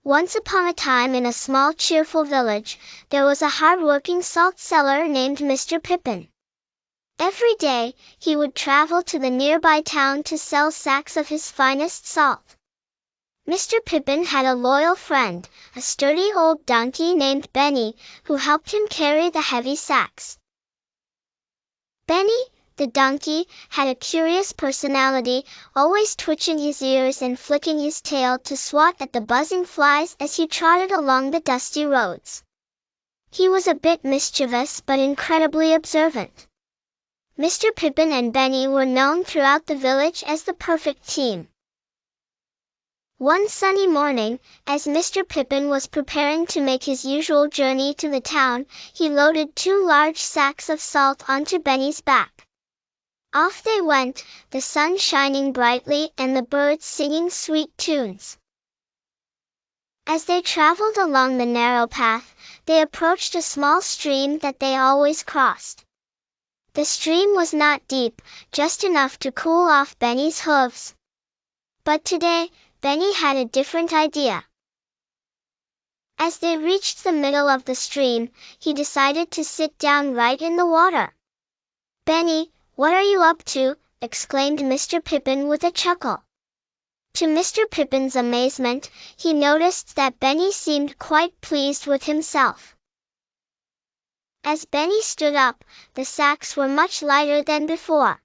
Once upon a time in a small cheerful village, there was a hardworking salt seller named Mr. Pippin. Every day, he would travel to the nearby town to sell sacks of his finest salt. Mr. Pippin had a loyal friend, a sturdy old donkey named Benny, who helped him carry the heavy sacks. Benny, the donkey, had a curious personality, always twitching his ears and flicking his tail to swat at the buzzing flies as he trotted along the dusty roads. He was a bit mischievous but incredibly observant. Mr. Pippin and Benny were known throughout the village as the perfect team. One sunny morning, as Mr. Pippin was preparing to make his usual journey to the town, he loaded 2 large sacks of salt onto Benny's back. Off they went, the sun shining brightly and the birds singing sweet tunes. As they traveled along the narrow path, they approached a small stream that they always crossed. The stream was not deep, just enough to cool off Benny's hooves. But today, Benny had a different idea. As they reached the middle of the stream, he decided to sit down right in the water. "Benny, what are you up to?" exclaimed Mr. Pippin with a chuckle. To Mr. Pippin's amazement, he noticed that Benny seemed quite pleased with himself. As Benny stood up, the sacks were much lighter than before.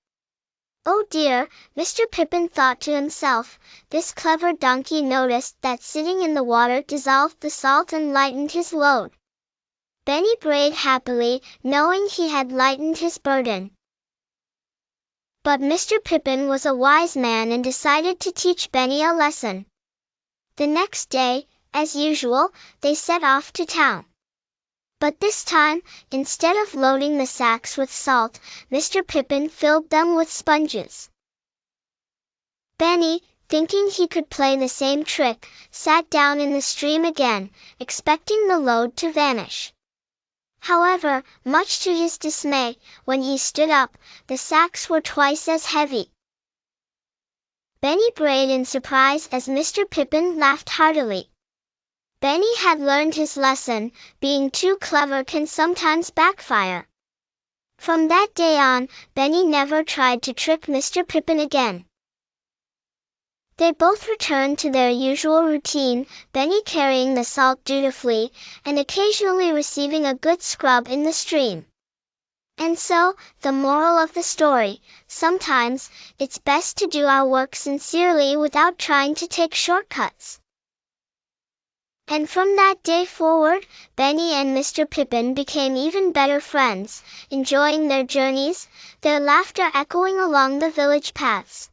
"Oh dear," Mr. Pippin thought to himself, "this clever donkey noticed that sitting in the water dissolved the salt and lightened his load." Benny brayed happily, knowing he had lightened his burden. But Mr. Pippin was a wise man and decided to teach Benny a lesson. The next day, as usual, they set off to town. But this time, instead of loading the sacks with salt, Mr. Pippin filled them with sponges. Benny, thinking he could play the same trick, sat down in the stream again, expecting the load to vanish. However, much to his dismay, when he stood up, the sacks were twice as heavy. Benny brayed in surprise as Mr. Pippin laughed heartily. Benny had learned his lesson, being too clever can sometimes backfire. From that day on, Benny never tried to trick Mr. Pippin again. They both returned to their usual routine, Benny carrying the salt dutifully, and occasionally receiving a good scrub in the stream. And so, the moral of the story, sometimes, it's best to do our work sincerely without trying to take shortcuts. And from that day forward, Benny and Mr. Pippin became even better friends, enjoying their journeys, their laughter echoing along the village paths.